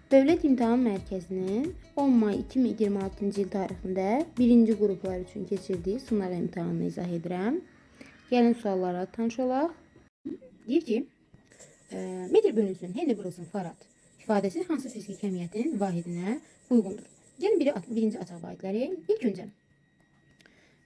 Dövlət İmtahan Mərkəzinin 10 may 2026-cı il tarixində birinci qruplar üçün keçirdiyi sınav imtahanını izah edirəm. Gəlin suallara tanış olaq. Deyir ki, metr bölünsün, Henry vurulsun farad ifadəsi hansı fiziki kəmiyyətin vahidinə uyğundur? Gəlin birinci açaq vahidləri. İlk öncə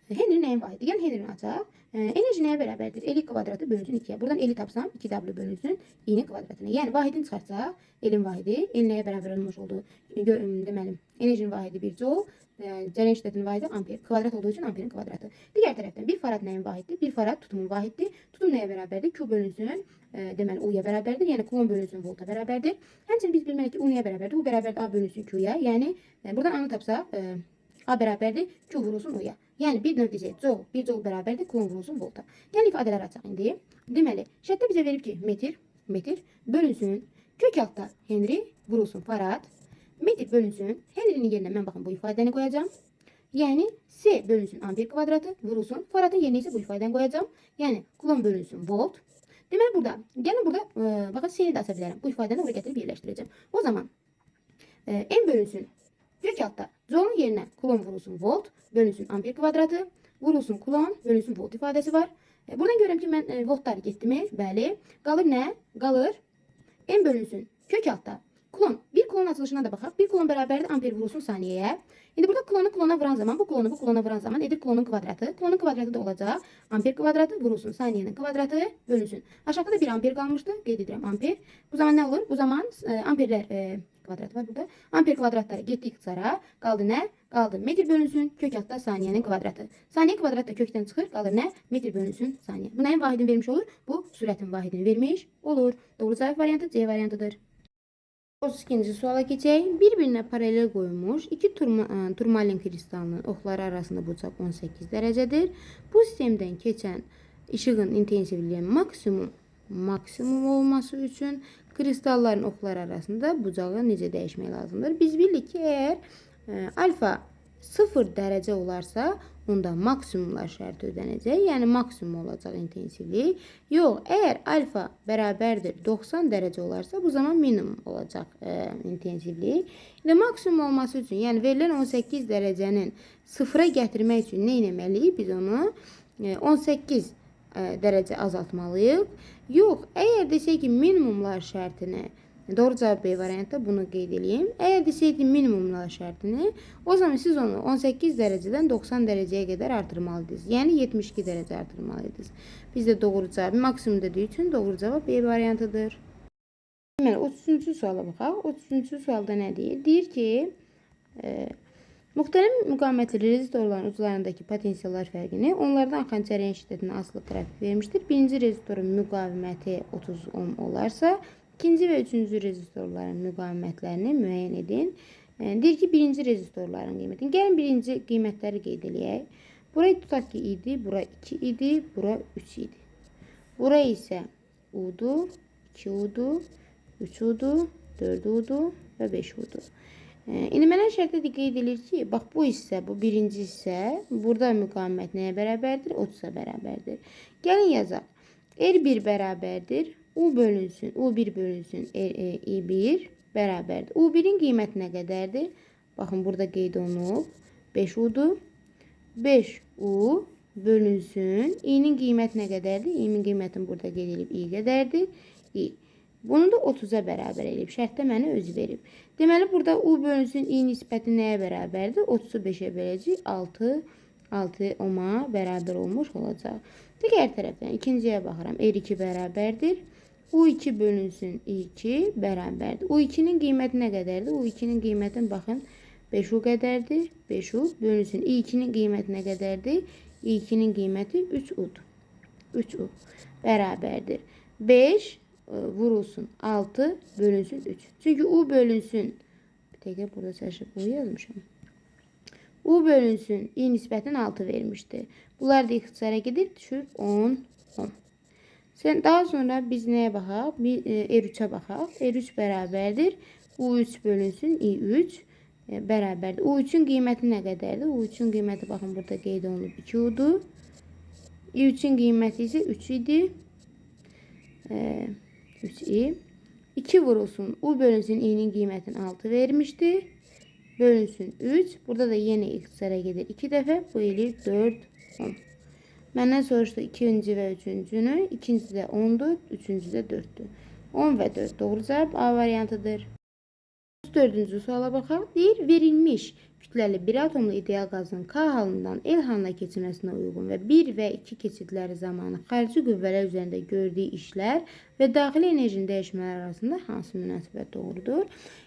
Henry nəyin vahidi? Yəni Henry'ni açaq. Enerji nəyə bərabərdir? L kvadratı bölünsün 2-yə. Buradan L tapsam 2W bölünsün i-nin kvadratına. Yəni vahidini çıxartsaq, L-in vahidi, L nəyə bərabər olmuş oldu? Deməli, enerjinin vahidi 1 joule, cərəyan şiddətinin vahidi amper. Kvadrat olduğu üçün amperin kvadratı. Digər tərəfdən 1 farad nəyin vahiddir? 1 farad tutumun vahiddir. Tutum nəyə bərabərdir? Q bölünsün, deməli U-ya bərabərdir. Yəni kulon bölünsün volta bərabərdir. Həmçinin biz bilməliyik ki, U nəyə bərabərdir? U bərabərdir A bölünsün Q-ya. Yəni buradan A-nı tapsaq, A bərabərdir Q vurulsun U-ya. Yəni bir növ deyəcək, joule, 1 joule bərabərdir kulon vurulsun volta. Yəni ifadələr açaq indi. Deməli, şərtdə bizə verib ki, metr bölünsün, kök altda Henry vurulsun farad, metr bölünsün, Henry'nin yerinə mən baxın bu ifadəni qoyacağım. Yəni C bölünsün amper kvadratı vurulsun, faradın yerinə isə bu ifadəni qoyacağım. Yəni kulon bölünsün volt. Deməli burada, gəlin burada baxın C-ni də aça bilərəm. Bu ifadəni oraya gətirib birləşdirəcəm. O zaman M bölünsün kök altda joule-un yerinə kulon vurulsun volt bölünsün amper kvadratı vurulsun kulon bölünsün volt ifadəsi var. Buradan görürəm ki, mən voltları getdimi? Bəli. Qalır nə? Qalır M bölünsün kök altda kulon. Bir kulon açılışına da baxaq. Bir kulon bərabərdir amper vurulsun saniyəyə. İndi burada kulonu kulona vuran zaman, bu kulona vuran zaman edir kulonun kvadratı. Kulonun kvadratı da olacaq amper kvadratı vurulsun saniyənin kvadratı bölünsün. Aşağıda da 1 amper qalmışdı. Qeyd edirəm amper. Bu zaman nə olur? Bu zaman amperlər kvadrat var burada. Amper kvadratları getdi ixtisara. Qaldı nə? Qaldı metr bölünsün kök altda saniyənin kvadratı. Saniyə kvadratı da kökdən çıxır. Qalır nə? Metr bölünsün saniyə. Bu nəyin vahidini vermiş olur? Bu sürətin vahidini vermiş olur. Doğru cavab variantı C variantıdır. 32-ci suala keçək. Bir-birinə paralel qoyulmuş iki turmalin kristalının oxları arasında bucaq 18 dərəcədir. Bu sistemdən keçən işığın intensivliyi maksimum olması üçün kristalların oxları arasında bucağı necə dəyişmək lazımdır? Biz bilirik ki, əgər alfa 0 dərəcə olarsa, onda maksimumlar şərti ödənəcək. Yəni maksimum olacaq intensivlik. Yox, əgər alfa bərabərdir 90 dərəcə olarsa, bu zaman minimum olacaq intensivlik. İndi maksimum olması üçün, yəni verilən 18 dərəcənin 0-a gətirmək üçün nə etməliyik? Biz onu 18 dərəcə azaltmalıyıq. Yox, əgər desək ki, minimumlar şərtini, doğru cavab B variantda bunu qeyd edeyim. Əgər desəydi minimumlar şərtini, o zaman siz onu 18 dərəcədən 90 dərəcəyə qədər artırmalıydınız. Yəni 72 dərəcə artırmalıydınız. Biz də doğru cavab maksimum dediyi üçün doğru cavab B variantıdır. Deməli, 33-cü suala baxaq. 33-cü sualda nə deyir? Deyir ki, müxtəlif müqamətli rezistorların uclarındakı potensiallar fərqini, onlardan axan cərəyan şiddətinə asılı qrafik vermişdir. Birinci rezistorun müqaviməti 30 ohm olarsa, İkinci və üçüncü rezistorların müqavimətlərini müəyyən edin. Deyir ki, birinci rezistorların qiymətini. Gəlin birinci qiymətləri qeyd edək. Burayı tutaq ki, idi, bura 2 idi, bura 3 idi. Bura isə U-dur, 2 U-dur, 3 U-dur, 4 U-dur və 5 U-dur. İndi mənə şərtdə qeyd edilir ki, bax bu hissə, bu birinci hissə, burada müqavimət nəyə bərabərdir? 30-a bərabərdir. Gəlin yazaq. R1 bərabərdir. U1 bölünsün I1 bərabərdir. U1-in qiyməti nə qədərdir? Baxın, burada qeyd olunub. 5U-dur. 5U bölünsün. I-nin qiyməti nə qədərdir? I-nin qiymətini burada qeyd edilib. I qədərdir. I. Bunu da 30-a bərabər edib. Şərtdə mənə özü verib. Deməli, burada U bölünsün I nisbəti nəyə bərabərdir? 30-u 5-ə böləcək. 6 ohma bərabər olmuş olacaq. Digər tərəfdən ikinciyə baxıram. R2 bərabərdir. U2 bölünsün I2 bərabərdir. U2-nin qiyməti nə qədərdir? U2-nin qiymətini baxın 5U qədərdir. 5U bölünsün I2-nin qiyməti nə qədərdir? I2-nin qiyməti 3U'dur. 3U bərabərdir. 5 vurulsun 6 bölünsün 3. Çünki U bölünsün, bir dəqiqə burada çəkib U yazmışam. U bölünsün I nisbətən 6 vermişdi. Bunlar da ixtisara gedir, düşür 10. Daha sonra biz nəyə baxaq? R3-ə baxaq. R3 bərabərdir. U3 bölünsün I3 bərabərdir. U3-ün qiyməti nə qədərdir? U3-ün qiyməti baxın burada qeyd olunub 2U-dur. I3-ün qiyməti isə 3 idi. 3i. 2 vurulsun U bölünsün i'nin qiymətini 6 vermişdi. Bölünsün 3. Burada da yine ixtisara gedir 2 dəfə. Bu eləyir 4, 10. Məndən soruşdu ikinci və üçüncünü. İkinci də 10'dur, üçüncü də 4'dür. 10 və 4 doğru cavab A variantıdır. 34-cü suala baxaq. Deyir, verilmiş kütləli bir atomlu ideal qazın K halından L halına keçməsinə uyğun və 1 və 2 keçidləri zamanı xarici qüvvələr üzərində gördüyü işlər və daxili enerjinin dəyişmələri arasında hansı münasibət doğrudur?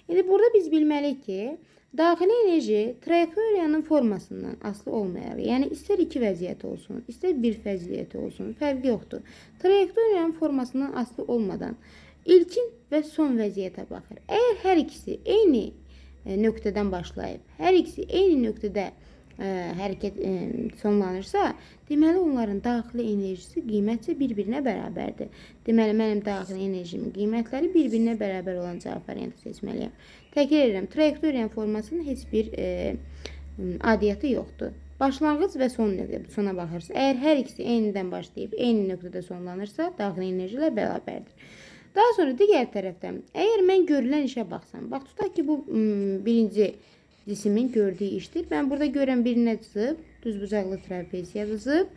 İndi burada biz bilməliyik ki, daxili enerji trayektoriyanın formasından asılı olmayaraq, yəni istər 2 vəziyyəti olsun, istər 1 vəziyyəti olsun, fərqi yoxdur. Trayektoriyanın formasından asılı olmadan İlkin və son vəziyyətə baxır. Əgər hər ikisi eyni nöqtədən başlayıb, hər ikisi eyni nöqtədə hərəkət sonlanırsa, deməli onların daxili enerjisi qiymətcə bir-birinə bərabərdir. Deməli mənim daxili enerjimin qiymətləri bir-birinə bərabər olan cavab variantı seçməliyəm. Təkrar edirəm, trayektoriyanın formasının heç bir adiyyatı yoxdur. Başlanğıc və sona baxırsa, əgər hər ikisi eynidən başlayıb, eyni nöqtədə sonlanırsa, daxili enerjilər bərabərdir. Daha sonra digər tərəfdən, əgər mən görülən işə baxsam, bax tutaq ki, bu birinci cismin gördüyü işdir. Ben burada görən birinə cızıb, düzbucaqlı trapeziya cızıb.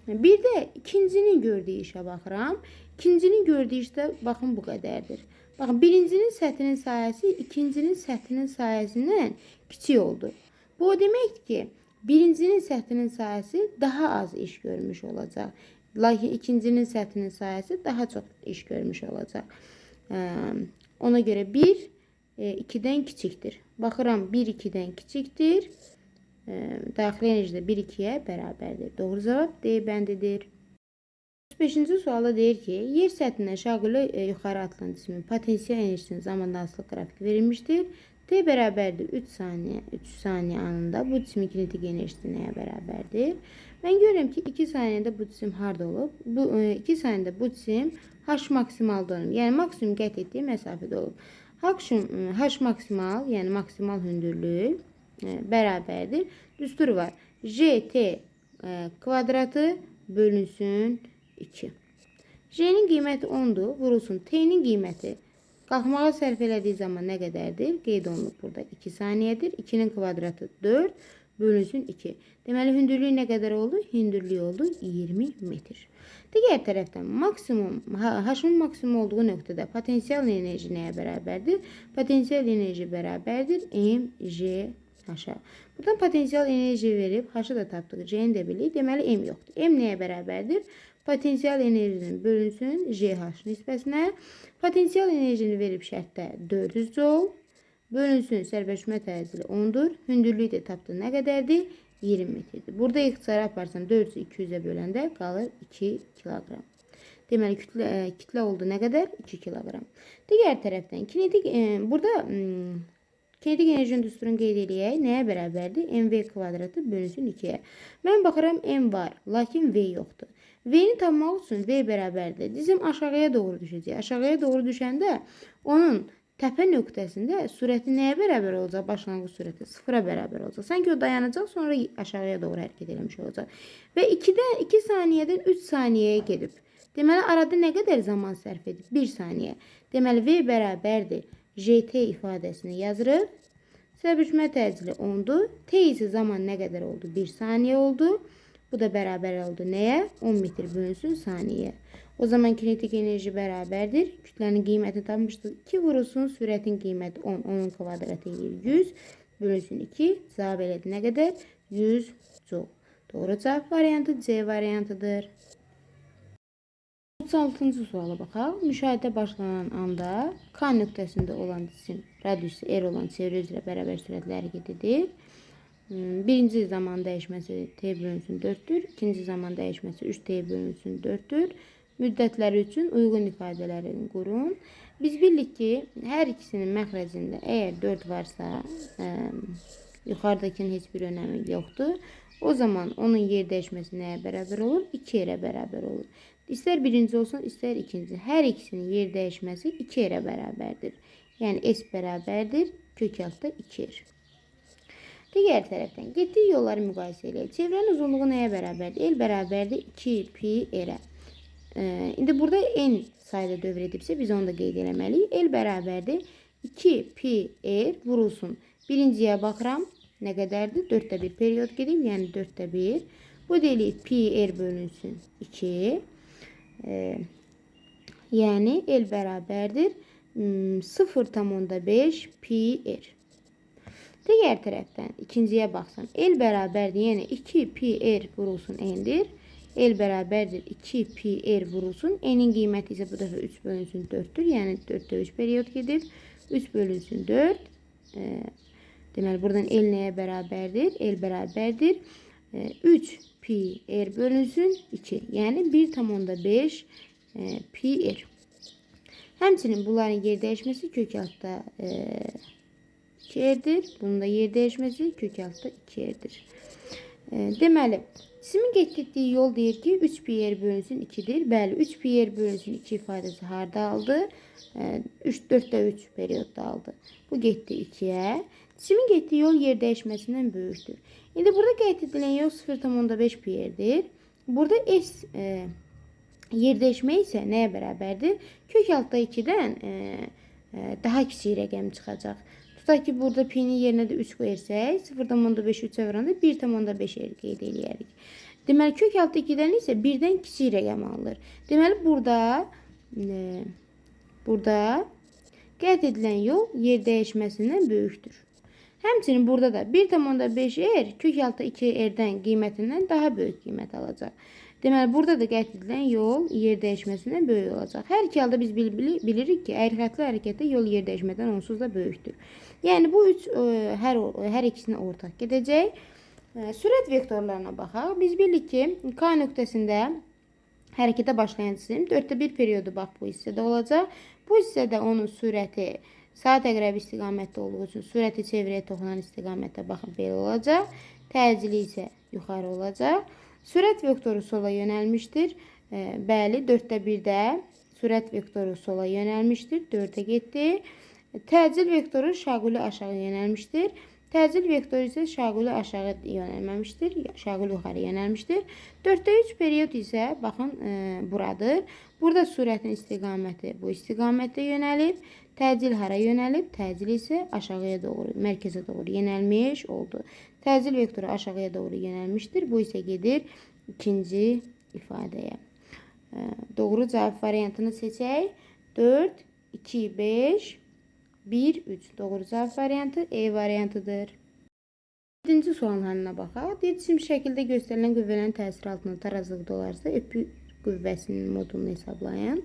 Bir də ikincinin gördüyü işə baxıram. İkincinin gördüyü işdə baxın bu qədərdir. Baxın, birincinin səthinin sayəsi ikincinin səthinin sayəsindən kiçik oldu. Bu o deməkdir ki, birincinin səthinin sayəsi daha az iş görmüş olacaq. Lakin ikincinin səthinin sayəsi daha çox iş görmüş olacaq. Ona görə 1 2'den kiçikdir. Baxıram 1 2'den kiçikdir. Daxili enerji də 1 2'yə bərabərdir. Doğru cavab D bəndidir. 35-ci sualda deyir ki, yer səthindən şaquli yuxarı atılan cismin potensial enerjisinin zamandansılıq qrafiki verilmişdir. T bərabərdir 3 saniyə, 3 saniyə anında bu cismin kinetik enerjisi nəyə bərabərdir? Mən görürəm ki, 2 saniyədə bu cisim harda olub? Bu 2 saniyədə bu cisim H maksimalda olub. Yəni maksimum qət etdiyi məsafədə olub. H maksimal, yəni maksimal hündürlük bərabərdir. Düstur var. JT kvadratı bölünsün 2. J'nin qiyməti 10'dur. Vurulsun. T'nin qiyməti qalxmağa sərf elədiyi zaman nə qədərdir? Qeyd olunub burada 2 saniyədir. 2'nin kvadratı 4 bölünsün 2. Deməli hündürlüyü nə qədər oldu? Hündürlüyü oldu 20 metr. Digər tərəfdən maksimum, H-ın maksimum olduğu nöqtədə potensial enerji nəyə bərabərdir? Potensial enerji bərabərdir mgh. Buradan potensial enerji verib H-ı da tapdıq, C'ni də bilik. Deməli M yoxdur. M nəyə bərabərdir? Potensial enerjinin bölünsün GH nisbəsinə. Potensial enerjini verib şərtdə 400 joule. Bölünsün sərbəşmə təcili 10'dur. Hündürlüyü də tapdıq nə qədərdir? 20 metrdir. Burada ixtisara aparsam 400'ü 200'e böləndə qalır 2 kilogram. Deməli kütlə oldu nə qədər? 2 kilogram. Digər tərəfdən burada kinetik enerjinin düsturunu qeyd eləyək. Nəyə bərabərdir? mv kvadratı bölünsün 2'yə. Mən baxıram m var, lakin v yoxdur. V'ni tapmaq üçün v bərabərdir. Cisim aşağıya doğru düşəcək. Aşağıya doğru düşəndə onun təpə nöqtəsində sürəti nəyə bərabər olacaq? Başlanğıc sürəti 0'a bərabər olacaq. Sanki o dayanacaq, sonra aşağıya doğru hərəkət etmiş olacaq. Və 2 saniyədən 3 saniyəyə gedib. Deməli arada nə qədər zaman sərf edib? 1 saniyə. Deməli v bərabərdir. JT ifadəsini yazırıq. Sərbəşmə təcili 10'dur. T isə zaman nə qədər oldu? 1 saniyə oldu. Bu da bərabər oldu nəyə? 10 metr bölünsün saniyə. O zaman kinetik enerji bərabərdir. Kütlənin qiyməti tapmışdıq. 2 vurulsun sürətin qiyməti 10. 10'un kvadratı 100 bölünsün 2. Cavab elədi nə qədər? 100 joule. Doğru cavab variantı C variantıdır. 36-cı suala baxaq. Müşahidə başlanan anda K nöqtəsində olan cisim radiusu R olan çevrə üzrə bərabər sürətlə hərəkət edir. Birinci zaman dəyişməsi T bölünsün 4'dür. İkinci zaman dəyişməsi 3T bölünsün 4'dür. Müddətləri üçün uyğun ifadələrini qurun. Biz bildik ki, hər ikisinin məxrəcində əgər 4 varsa, yuxarıdakının heç bir önəmi yoxdur. O zaman onun yer dəyişməsi nəyə bərabər olur? 2 yerə bərabər olur. İstər birinci olsun, istər ikinci. Hər ikisinin yer dəyişməsi 2 yerə bərabərdir. Yəni S bərabərdir, kök altda 2 yer. Digər tərəfdən getdiyi yolları müqayisə edək. Çevrənin uzunluğu nəyə bərabərdir? L bərabərdir 2 pi r-ə. İndi burada n sayıda dövr edibsə biz onu da qeyd eləməliyik. L bərabərdir 2 pi r vurulsun. Birinciyə baxıram. Nə qədərdir? 4/1 periyod gedib, yəni 4/1. Bu deyilik pi r bölünsün 2. Yəni L bərabərdir 0,5 pi r. Digər tərəfdən ikinciyə baxsam. L bərabərdir, yəni 2 pi r vurulsun n-dir. L bərabərdir 2 pi r vurulsun. N-in qiyməti isə bu dəfə 3 bölünsün 4-dür. Yəni 4/3 periyod gedir. 3 bölünsün 4. Deməli, buradan L nəyə bərabərdir? L bərabərdir 3 pi r bölünsün 2. Yəni 1,5 pi r. Həmçinin bunların yer dəyişməsi kök altda 2r'dir. Bunun da yer dəyişməsi kök altda 2r'dir. Deməli, cismin getdirdiyi yol deyir ki, 3 pi r bölünsün 2'dir. Bəli, 3 pi r bölünsün 2 ifadəsi harda aldı? 4/3 periyodda aldı. Bu getdi 2'yə. Cismin getdiyi yol yer dəyişməsindən böyükdür. İndi burada qeyd edilən yol 0,5 pi r'dir. Burada s yer dəyişmə isə nəyə bərabərdir? Kök altda 2-dən daha kiçik rəqəm çıxacaq. Tutaq ki, burada pi-nin yerinə də 3 qoyarsaq, 0,5 3-ə vuranda 1,5 r qeyd eləyərik. Deməli, kök altda 2-dən isə 1-dən kiçik rəqəm alınır. Deməli, burada qeyd edilən yol yer dəyişməsindən böyükdür. Həmçinin burada da 1,5 r kök altda 2 r-dən qiymətindən daha böyük qiymət alacaq. Deməli, burada da qeyd edilən yol yer dəyişməsindən böyük olacaq. Hər iki halda biz bilirik ki, əyrixətli hərəkətdə yol yer dəyişmədən onsuz da böyükdür. Yəni, bu üç hər ikisinə ortaq gedəcək. Sürət vektorlarına baxaq. Biz bilirik ki, K nöqtəsində hərəkətə başlayan cisim 4/1 periyodu bax bu hissədə olacaq. Bu hissədə onun sürəti saat əqrəbi istiqamətdə olduğu üçün sürəti çevrəyə toxunan istiqamətdə baxın belə olacaq. Təcili isə yuxarı olacaq. Sürət vektoru sola yönəlmişdir. Bəli, 4/1-də sürət vektoru sola yönəlmişdir. 4-ə getdi. Təcil vektoru şaquli aşağı yönəlmişdir. Təcil vektoru isə şaquli aşağı yönəlməmişdir. Şaquli yuxarı yönəlmişdir. 4/3 periyod isə baxın buradır. Burada sürətin istiqaməti bu istiqamətdə yönəlib. Təcil hara yönəlib? Təcil isə aşağıya doğru, mərkəzə doğru yönəlmiş oldu. Təcil vektoru aşağıya doğru yönəlmişdir. Bu isə gedir ikinci ifadəyə. Doğru cavab variantını seçək. 4, 2, 5, 1, 3. Doğru cavab variantı E variantıdır. 7-ci sualın halına baxaq. Cisim şəkildə göstərilən qüvvələrin təsiri altında tarazlıqda olarsa, öpü qüvvəsinin modulunu hesablayın.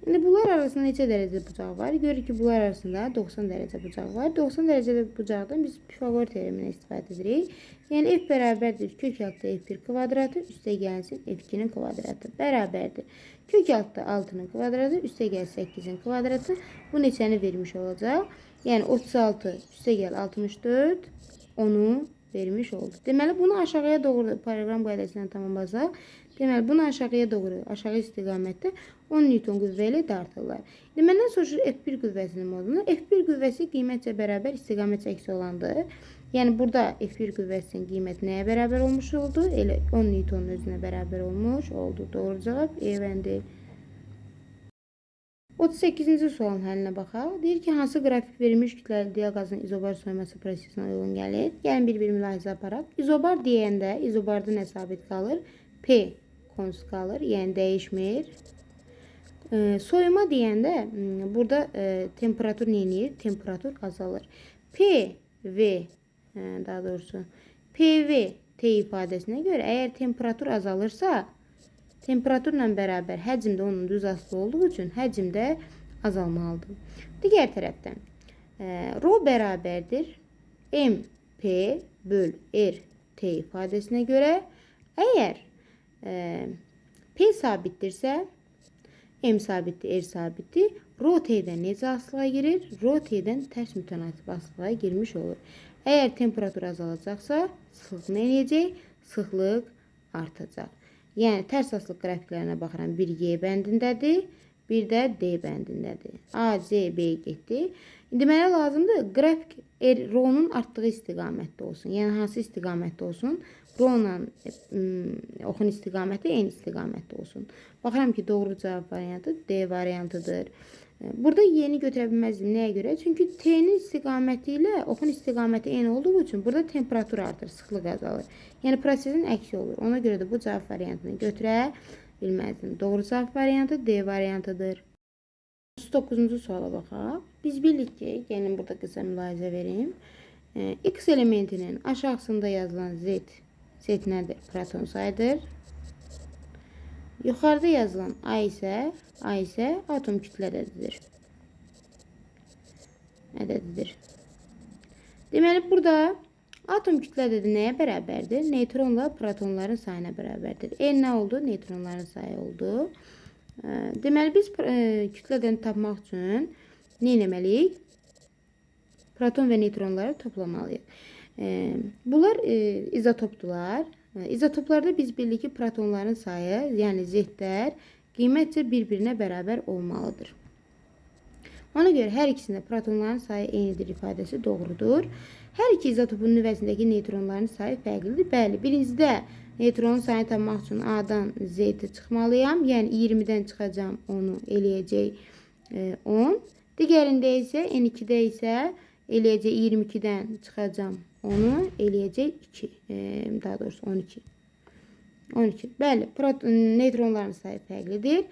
İndi bunlar arasında neçə dərəcə bucaq var? Görürük ki, bunlar arasında 90 dərəcə bucaq var. 90 dərəcədə bucaqdan biz Pifagor teoremindən istifadə edirik. Yəni, F bərabərdir kök altda F1 kvadratı, üstə gəlsin F2-nin kvadratı. Bərabərdir. Kök altda 6-nın kvadratı, üstə gəl 8-in kvadratı. Bu neçəni vermiş olacaq? Yəni, 36, üstə gəl 64, 10-u vermiş oldu. Deməli, bunu aşağıya doğru proqram qaydasından tamamlasaq, deməli, bunu aşağıya doğru, aşağı istiqamətdə 10 Newton qüvvə ilə dartırlar. Məndən soruşur F1 qüvvəsinin modunu. F1 qüvvəsi qiymətcə bərabər istiqamət əksi olandır. Yəni, burada F1 qüvvəsinin qiyməti nəyə bərabər olmuş oldu? Elə 10 Newtonun özünə bərabər olmuş oldu. Doğru cavab E bəndi. 38-ci sualın həlinə baxaq. Deyir ki, hansı qrafik verilmiş kütləli diaqazın izobar soyması prosesinə uyğun gəlir? Gəlin bir mülahizə aparaq. İzobar deyəndə izobarda nə sabit qalır? P konstant qalır, yəni dəyişmir. Soyuma deyəndə burada temperatur neyinir? Temperatur azalır. Daha doğrusu PV T ifadəsinə görə əgər temperatur azalırsa, temperaturla bərabər həcm də onun düz asılı olduğu üçün həcm də azalmalıdır. Digər tərəfdən rho bərabərdir MP böl R T ifadəsinə görə əgər P sabitdirsə M sabitdir, R sabitdir. Rho T'dən necə asılığa girir? Rho T'dən tərs mütənasib asılığa girmiş olur. Əgər temperatur azalacaqsa, sıxlıq nə edəcək? Sıxlıq artacaq. Yəni, tərs asılıq qrafiklərinə baxıram. 1 Y bəndindədir. bir də D bəndindədir. A, C, B getdi. İndi mənə lazımdır qrafik rho-nun artdığı istiqamətdə olsun. Yəni hansı istiqamətdə olsun? Rho-la oxun istiqaməti eyni istiqamətdə olsun. Baxıram ki, doğru cavab variantı D variantıdır. Burada yeni götürə bilməzdim. Nəyə görə? Çünki T-nin istiqaməti ilə oxun istiqaməti eyni olduğu üçün burada temperatur artır, sıxlıq azalır. Yəni prosesin əksi olur. Ona görə də bu cavab variantını götürə bilməzdim. Doğru cavab variantı D variantıdır. 39-cu suala baxaq. Biz bildik ki, gəlin burada qısa mülahizə verim. X elementinin aşağısında yazılan Z nədir? Proton sayıdır. Yuxarıda yazılan A isə atom kütlə ədədidir. Deməli, burada atom kütlə ədədi nəyə bərabərdir? Neutronla protonların sayına bərabərdir. Nə oldu? Neutronların sayı oldu. Deməli, biz kütlə ədədini tapmaq üçün nə etməliyik? Proton və neutronları toplamalıyıq. Bunlar izotopdular. İzotoplarda biz bildik ki, protonların sayı, yəni Z-lər qiymətcə bir-birinə bərabər olmalıdır. Ona görə hər ikisində protonların sayı eynidir ifadəsi doğrudur. Hər iki izotopun nüvəsindəki neutronların sayı fərqlidir. Bəli, birincidə neutronun sayını tapmaq üçün A-dan Z-ə çıxmalıyam. Yəni 20-dən çıxacam, onu eləyəcək 10. Digərində isə N2-də isə eləyəcək 22-dən çıxacam, onu eləyəcək 2. Daha doğrusu 12. 12. Bəli, neutronların sayı fərqlidir.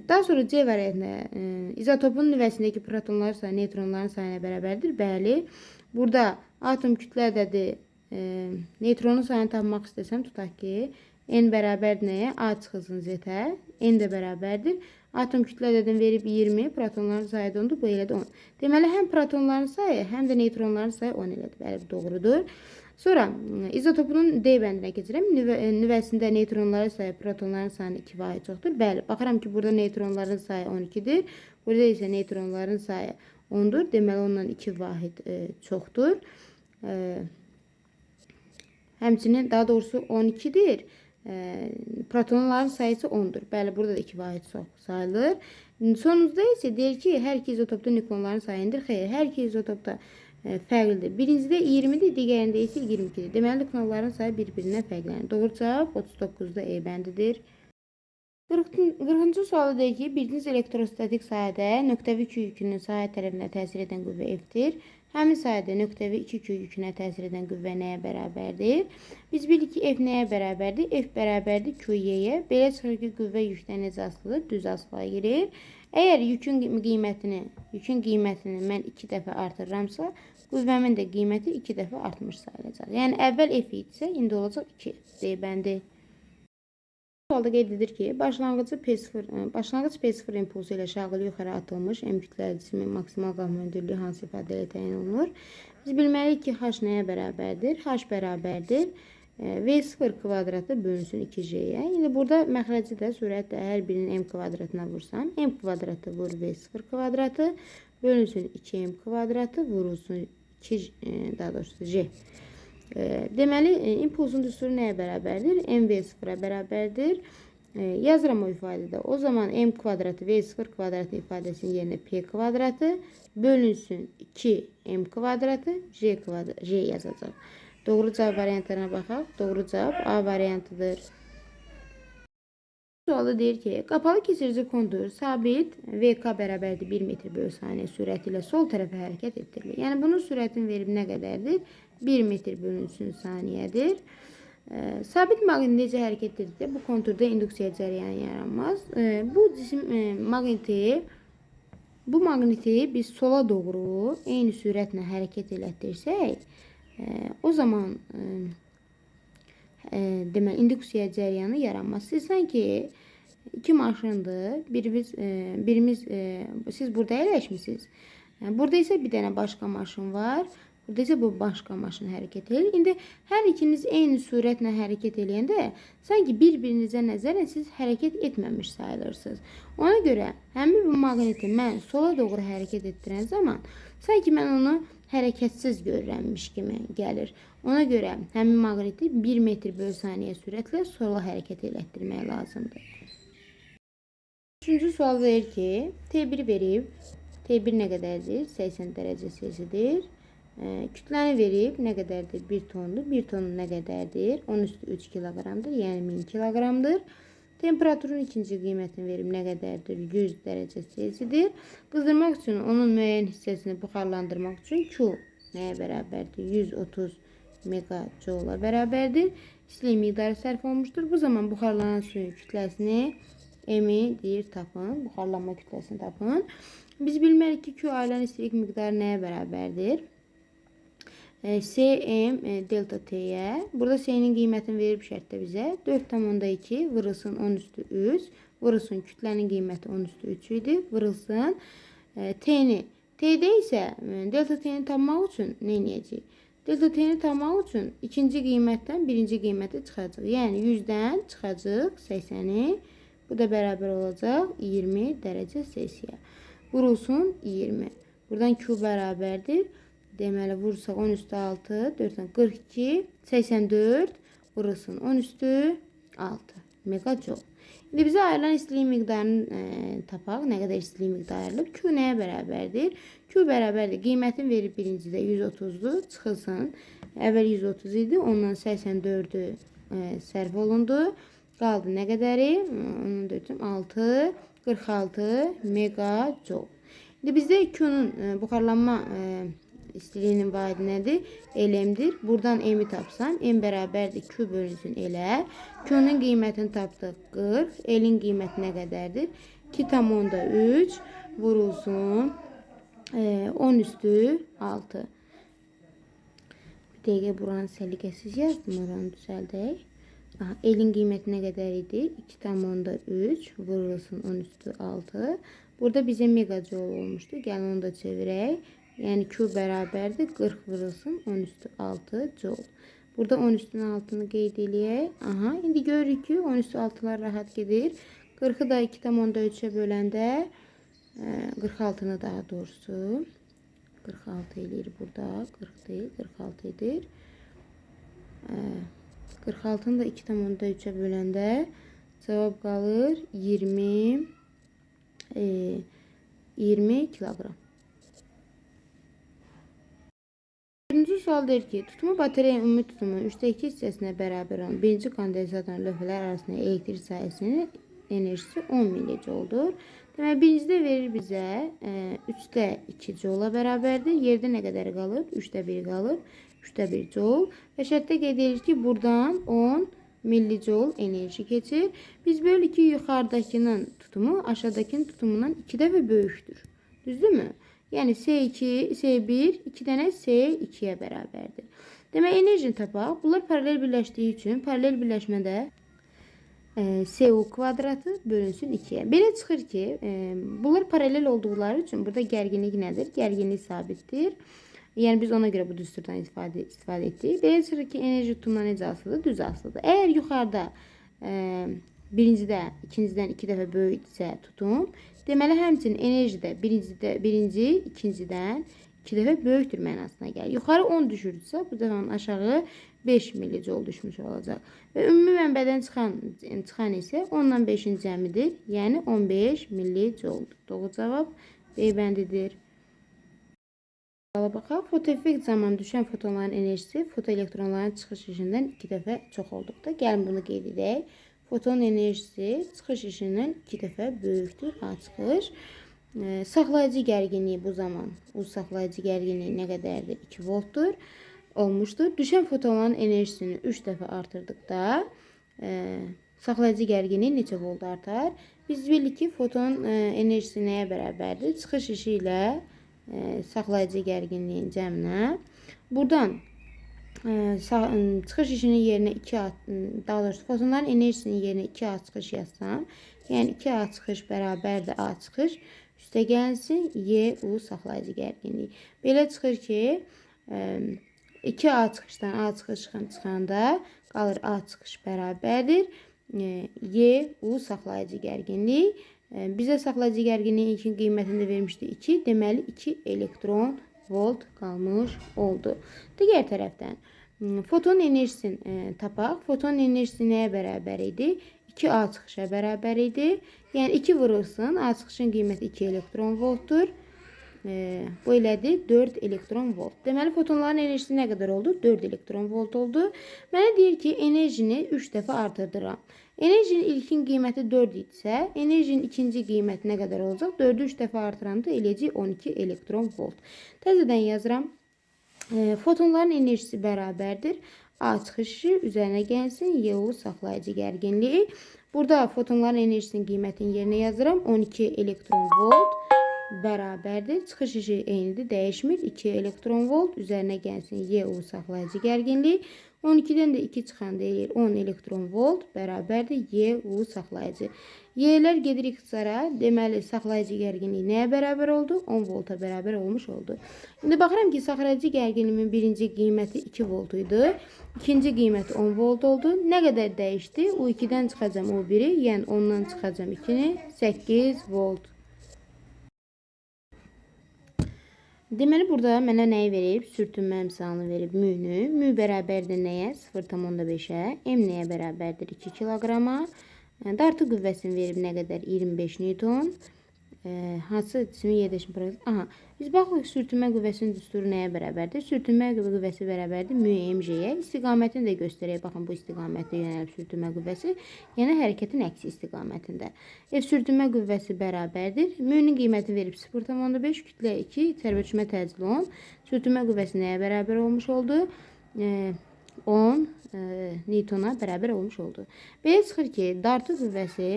Daha sonra C variantında izotopun nüvəsindəki protonların sayı neutronların sayına bərabərdir. Bəli, burada atom kütlə ədədi neutronun sayını tapmaq istəsəm, tutaq ki, N bərabər nəyə? A çıxılsın Z-ə. N də bərabərdir. Atom kütlə ədədini verib 20, protonların sayı da 10-dur, bu elə də 10. Deməli, həm protonların sayı, həm də neutronların sayı 10 elədir. Bəli, bu doğrudur. Sonra izotopunun D bəndinə keçirəm. Nüvəsində neutronların sayı protonların sayının 2 vahid çoxdur. Bəli, baxıram ki, burada neutronların sayı 12-dir. Burada isə neutronların sayı 10-dur. Deməli, ondan 2 vahid çoxdur. Həmçinin, daha doğrusu 12-dir. Protonların sayısı 10'dur. Bəli, burada da 2 vahid çox sayılır. Sonumuzda isə deyir ki, hər iki izotopda nükleonların sayındır. Xeyr, hər iki izotopda fərqlidir. Birincidə 20-dir, digərində isə 22-dir. Deməli, nükleonların sayı bir-birindən fərqlənir. Doğru cavab 39-da E bəndidir. 40-cı sualı deyir ki, bildiyiniz elektrostatik sayədə nöqtəvi 2 yükünün sahə tərəfinə təsir edən qüvvə F-dir. Həmin sayədə nöqtəvi 2 yükünə təsir edən qüvvə nəyə bərabərdir? Biz bilirik ki, F nəyə bərabərdir? F bərabərdir QY-yə. Belə çıxır ki, qüvvə yükdən necə asılıdır? Düz asılığa girir. Əgər yükün qiymətini mən 2 dəfə artırıramsa, qüvvəmin də qiyməti 2 dəfə artmış sayılacaq. Yəni, əvvəl F idisə, indi olacaq 2. D bəndi. Sualda qeyd edir ki, başlanğıc P0 impulsu ilə şağılı yuxarı atılmış M kütləli cismin maksimal qalxma hündürlüyü hansı ifadə ilə təyin olunur? Biz bilməliyik ki, H nəyə bərabərdir? H bərabərdir V0 kvadratı bölünsün 2J'yə. İndi burada məxrəci də sürətlə hər birinin M kvadratına vursam, M kvadratı vur V0 kvadratı bölünsün 2M kvadratı vurulsun 2, daha doğrusu J. Deməli, impulsun düsturu nəyə bərabərdir? MV0-a bərabərdir. Yazıram o ifadədə. O zaman M kvadratı V0 kvadratı ifadəsinin yerinə P kvadratı bölünsün 2M kvadratı J yazacaq. Doğru cavab variantlarına baxaq. Doğru cavab A variantıdır. Sualı deyir ki, qapalı keçirici kontur sabit VK bərabərdir 1 metr bölü saniyə sürəti ilə sol tərəfə hərəkət etdirilir. Yəni, bunun sürətini verib nə qədərdir? 1 metr bölünsün saniyədir. Sabit maqnit necə hərəkət edir? Bu konturda induksiya cərəyanı yaranmaz. Bu maqniti biz sola doğru eyni sürətlə hərəkət elətdirsək, o zaman deməli, induksiya cərəyanı yaranmaz. Siz sanki iki maşındır, siz burada əyləşmişsiniz. Burada isə bir dənə başqa maşın var. Burada isə bu başqa maşın hərəkət edir. İndi hər ikiniz eyni sürətlə hərəkət eləyəndə sanki bir-birinizə nəzərən siz hərəkət etməmiş sayılırsınız. Ona görə həmin bu maqniti mən sola doğru hərəkət etdirən zaman sanki mən onu hərəkətsiz görürəmmiş kimi gəlir. Ona görə həmin maqniti 1 metr bölü saniyə sürətlə sola hərəkət elətdirmək lazımdır. Üçüncü sual verir ki, T1 verib, T1 nə qədərdir? 80 dərəcə Selsidir. Kütləni verib, nə qədərdir? 1 tondur. 1 tonun nə qədərdir? 10 üstü 3 kiloqramdır, yəni 1000 kiloqramdır. Temperaturun ikinci qiymətini verib, nə qədərdir? 100 dərəcə Selsidir. Qızdırmaq üçün onun müəyyən hissəsini buxarlandırmaq üçün Q nəyə bərabərdir? 130 megajoule bərabərdir. İstilik miqdarı sərf olmuşdur. Bu zaman buxarlanan suyun kütləsini M-i deyir tapın. Buxarlanma kütləsini tapın. Biz bilməliyik ki, Q ayrılan istilik miqdarı nəyə bərabərdir? Cm delta T'yə. Burada C'nin qiymətini verib şərtdə bizə. 4,2 vurulsun 10 üstü 3. Vurulsun kütlənin qiyməti 10 üstü 3 idi. Vurulsun T'ni. T'də isə delta T'ni tapmaq üçün nə edəcəyik? Delta T'ni tapmaq üçün ikinci qiymətdən birinci qiyməti çıxacaq. Yəni 100-dən çıxacaq 80-i. Bu da bərabər olacaq 20 dərəcə Selsiyə. Vurulsun 20. Buradan Q bərabərdir. Deməli vursaq 10 üstü 6, 4-dən 42, 84 vurulsun 10 üstü 6 megajoule. İndi bizə ayrılan istilik miqdarını tapaq. Nə qədər istilik miqdarı ayrılıb? Q nəyə bərabərdir? Q bərabərdir. Qiymətini verib birincidə 130'dur. Çıxılsın. Əvvəl 130 idi. Ondan 84'ü sərf olundu. Qaldı nə qədəri? Onun 6, 46 megajoule. İndi bizdə Q'nun buxarlanma istiliyinin vahidi nədir? L'dir. Buradan M'i tapsam, M bərabərdir Q bölünsün L'ə. Q'nun qiymətini tapdıq 40. L'in qiyməti nə qədərdir? 2,3 vurulsun 10 üstü 6. Bir dəqiqə buranı səliqəsiz yazdım. Oranı düzəldək. L'in qiyməti nə qədər idi? 2,3 vurulsun 10 üstü 6. Burada bizə megajoule olmuşdu. Gəlin onu da çevirək. Yəni Q bərabərdir 40 vurulsun 10 üstü 6 joule. Burada 10 üstünün altını qeyd eləyək. İndi görürük ki 10 üstü 6'lar rahat gedir. 40'ı da 2,3'e böləndə 46'nı daha doğrusu 46 eləyir burada. 40 deyil 46 edir. 46'nı da 2,3'e böləndə cavab qalır 20 kilogram. Birinci sual deyir ki, tutumu batareyanın ümumi tutumu 3'te 2 hissəsinə bərabər olan birinci kondensatorun lövhələr arasında elektrik sahəsinin enerjisi 10 millijouldur. Deməli, birincidə verir bizə 3'te 2 joule bərabərdir. Yerdə nə qədər qalıb? 3'te 1 qalıb. 3'te 1 joule. Və şərtdə qeyd edilir ki, buradan 10 millijoule enerji keçir. Biz bölük ki, yuxarıdakının tutumu aşağıdakının tutumundan 2 dəfə böyükdür. Düzdürmü? Yəni C2, C1, 2 dənə C2'yə bərabərdir. Demək, enerjini tapaq. Bunlar paralel birləşdiyi üçün paralel birləşmədə CU kvadratı bölünsün 2'yə. Belə çıxır ki, bunlar paralel olduqları üçün burada gərginlik nədir? Gərginlik sabitdir. Yəni biz ona görə bu düsturdan istifadə etdik. Belə çıxır ki, enerji tutumuna necə asılıdır? Düz asılıdır. Əgər yuxarıda birincidə ikincidən 2 dəfə böyükdirsə tutum, deməli həmçinin enerji də birinci ikincidən 2 dəfə böyükdür mənasına gəlir. Yuxarı 10 düşürdüsə, bu dəfə aşağı 5 millijoule düşmüş olacaq. Və ümumi mənbədən çıxan isə 10-dan 5'in cəmidir. Yəni 15 millijoule. Doğru cavab B bəndidir. Baxaq, fotoeffekt zamanı düşən fotonların enerjisi fotoelektronların çıxış işindən 2 dəfə çox olduqda. Gəlin bunu qeyd edək. Foton enerjisi çıxış işindən 2 dəfə böyükdür. A çıxış. Saxlayıcı gərginliyi bu zaman saxlayıcı gərginliyi nə qədərdir? 2 voltdur. Olmuşdur. Düşən fotonların enerjisini 3 dəfə artırdıqda saxlayıcı gərginliyi neçə volt artar? Biz bilirik ki, foton enerjisi nəyə bərabərdir? Çıxış işi ilə saxlayıcı gərginliyin cəminə. Buradan çıxış işinin yerinə 2A, daha doğrusu fotonların enerjisinin yerinə 2A çıxış yazsam, yəni 2A çıxış bərabərdir A çıxış, üstə gəlsin YU saxlayıcı gərginliyi. Belə çıxır ki, 2A çıxışdan A çıxış çıxanda qalır A çıxış bərabərdir YU saxlayıcı gərginliyi. Bizə saxlayıcı gərginliyin ilkin qiymətini vermişdi 2. Deməli 2 elektron volt qalmış oldu. Digər tərəfdən foton enerjisini tapaq. Foton enerjisi nəyə bərabər idi? 2A çıxışa bərabər idi. Yəni 2 vurulsun, A çıxışın qiyməti 2 elektron voltdur. Bu elədir 4 elektron volt. Deməli fotonların enerjisi nə qədər oldu? 4 elektron volt oldu. Mənə deyir ki, enerjini 3 dəfə artırdıram. Enerjinin ilkin qiyməti 4 idisə, enerjinin ikinci qiyməti nə qədər olacaq? 4-ü 3 dəfə artıranda eləyəcək 12 elektron volt. Təzədən yazıram. Fotonların enerjisi bərabərdir. A çıxışı üzərinə gəlsin, YU saxlayıcı gərginliyi. Burada fotonların enerjisinin qiymətini yerinə yazıram. 12 elektron volt bərabərdir. Çıxış işi eynidir, dəyişmir. 2 elektron volt üzərinə gəlsin, YU saxlayıcı gərginliyi. 12-dən də 2 çıxanda eləyir 10 elektron volt bərabərdir YU saxlayıcı. Y'lər gedir ixtisara, deməli saxlayıcı gərginliyi nəyə bərabər oldu? 10 volta bərabər olmuş oldu. İndi baxıram ki, saxlayıcı gərginliyimin birinci qiyməti 2 volt idi. İkinci qiyməti 10 volt oldu. Nə qədər dəyişdi? U2-dən çıxacam U1-i, yəni 10-dan çıxacam 2-ni, 8 volt. Deməli, burada mənə nəyi verib? Sürtünmə əmsalını verib mü-nü. Mü bərabərdir nəyə? 0,5-ə. M nəyə bərabərdir? 2 kiloqrama. Dartı qüvvəsini verib nə qədər? 25 newton. Hansı cismin yerləşmə prosesi? Aha, biz baxırıq sürtünmə qüvvəsinin düsturu nəyə bərabərdir? Sürtünmə qüvvəsi bərabərdir mü-mj-yə. İstiqamətini də göstərək. Baxın, bu istiqamətdə yönəlib sürtünmə qüvvəsi. Yəni, hərəkətin əksi istiqamətində. Sürtünmə qüvvəsi bərabərdir. Mü-nün qiyməti verib 0,5, kütlə 2, çərpüşmə təcili 10. Sürtünmə qüvvəsi nəyə bərabər olmuş oldu? 10 newtona bərabər olmuş oldu. Belə çıxır ki, dartı qüvvəsi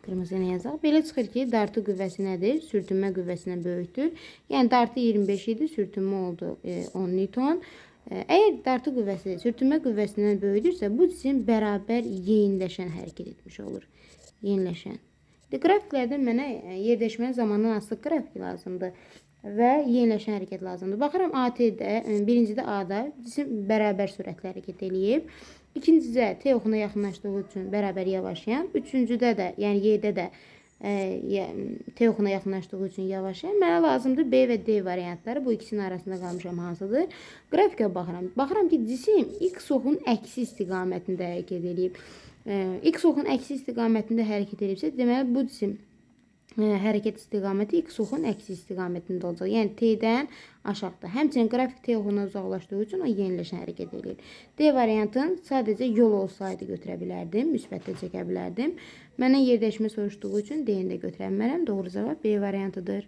qırmızı nə yazaq? Belə çıxır ki, dartı qüvvəsi nədir? Sürtünmə qüvvəsindən böyükdür. Yəni, dartı 25 idi, sürtünmə oldu 10 newton. Əgər dartı qüvvəsi sürtünmə qüvvəsindən böyüdürsə, bu cisim bərabər yeniləşən hərəkət etmiş olur. Yeniləşən. Qrafiklərdən mənə yerləşmə zamandan asılı qrafik lazımdır və yeniləşən hərəkət lazımdır. Baxıram AT-də, birincidə A-da cisim bərabər sürətlə hərəkət eləyib. İkincicə T oxuna yaxınlaşdığı üçün bərabər yavaşlayan. Üçüncüdə də, yəni Y-də də T oxuna yaxınlaşdığı üçün yavaşlayan. Mənə lazımdır B və D variantları. Bu ikisinin arasında qalmışam hansıdır? Qrafikə baxıram. Baxıram ki, cisim X oxun əksi istiqamətində hərəkət edib. X oxun əksi istiqamətində hərəkət edibsə, deməli bu cisim hərəkət istiqaməti X oxun əksi istiqamətində olacaq. Yəni T-dən aşağıda. Həmçinin qrafik T oxuna uzaqlaşdığı üçün o yeniləşən hərəkət edir. D variantını sadəcə yol olsaydı götürə bilərdim, müsbətdə çəkə bilərdim. Məndən yerdəyişmə soruşduğu üçün D-ni də götürə bilmərəm. Doğru cavab B variantıdır.